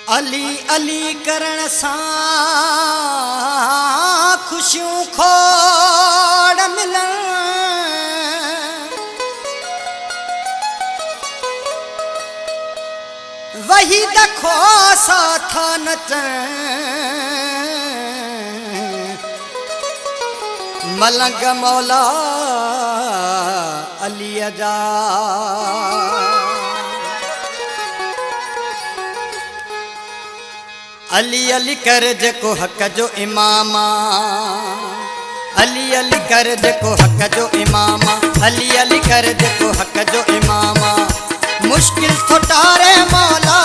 अली अली करण सां खुशियूं खोड़ मिलन, वही दखो साथ नचन मलंग मौला अली जा। अली अली कर जेको हक जो इमामा, अली अली कर जेको हक जो इमामा, अली अली कर जेको हक जो इमामा। मुश्किल थो टारे मौला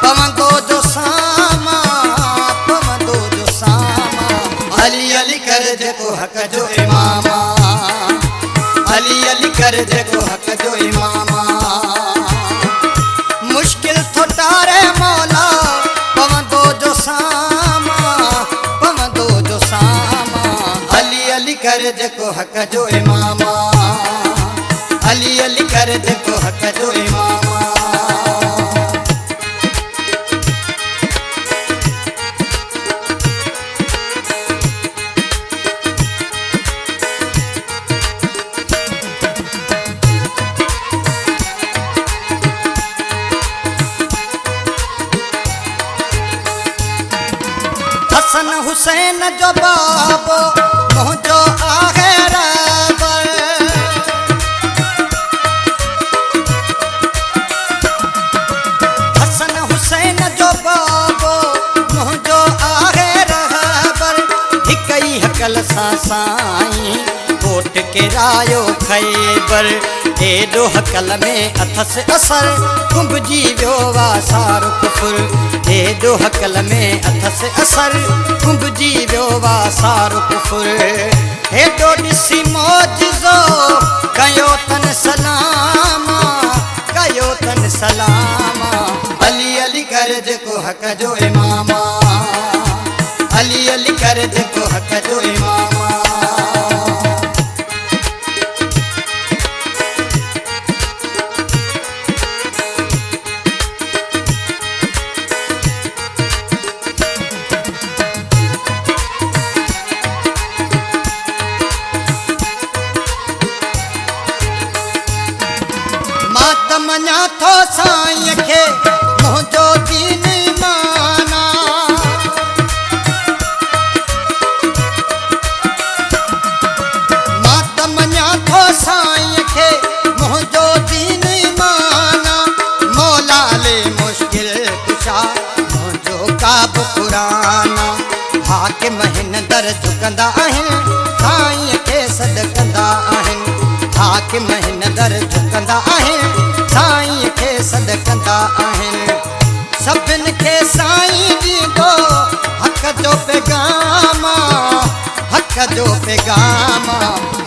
पवंदो जो सामा, पवंदो जो सामा। अली अली कर जेको हक जो इमामा, अली अली कर जेको हक जो इमामा। मुश्किल थो टारे मौला पवंदो जो सामा, पवंदो जो सामा। अली अली कर जेको हक जो इमामा, अली अली कर जेको हक जो इमामा। हसन हुसैन जो बाबो मुझो आहे रबर, हसन हुसैन जो बाबो मुझो आहे रहबर। हिक ही हकल सां साईं कोट के रायो खैबर। एडो हकल में अथस असर कुंभजी वियो वा सारो कुफुर। एडो हकल में अथस असर कुंभजी वियो वा सारो कुफुर। एडो ॾिसी मौजिज़ो कयो तन सलामा, कयो तन सलामा। अली अली कर जेको हक जो इमामा, अली अली कर जेको हक जो इमामा। मञा थो साईं खे मुंहिंजो दीन माना, मां त मञा थो साईं खे मुंहिंजो दीन माना। मौला ले मुश्किल कुशा मुंहिंजो काब पुराना। हाकिम हिन दर झुकंदा आहिनि साईं खे सॾकंदा आहिनि। हाकिम हिन दर झुकंदा आहिनि साईं खे सॾकंदा आहिनि। सभिनि खे साईं ॾींदो हक़ जो पैगामा, हक़ जो पैगामा।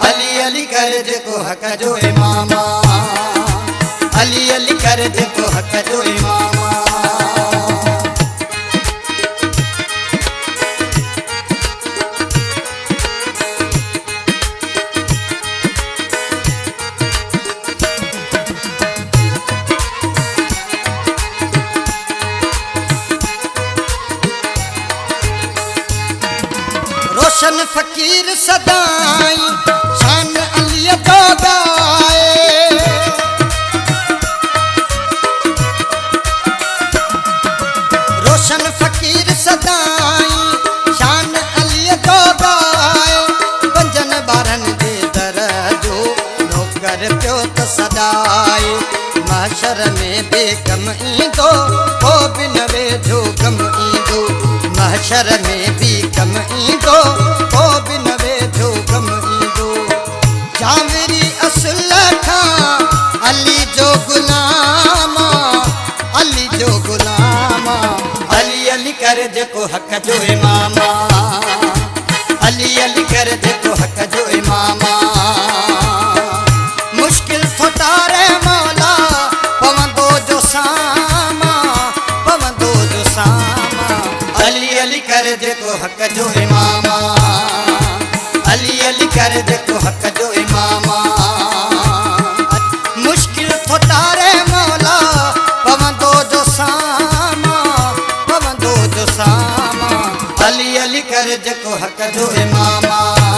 अली अली कर जेको हक़ जो इमामा, अली अली कर जेको हक़ जो इमामा। रोशन फ़कीर सदाई शान अली जो गाए। रोशन फ़कीर सदाई शान अली जो गाए। पंजन ॿारनि जे दर जो नौकर पियो त सदाए। महशर में बेगम ईंदो पोइ बि न वेझो गम ईंदो। महशर में भी कम ईंदो पोइ बि न वेझो गम ईंदो। जावरी असुल खां अली जो गुलामा, अली जो गुलामा। अली अली कर जेको हक़ जो इमामा, अली अली कर जेको हक़ जो इमामा। मुश्किल थो टारे मौला पवंदो जो सामा, पवंदो जो सामा। अली अली कर जेको हक़ जो इमामा, अली अली कर जेको हक़ जो इमामा। मुश्किल थो टारे मौला पवंदो जो सामा, कर जेको हक़ जो इमाम आ।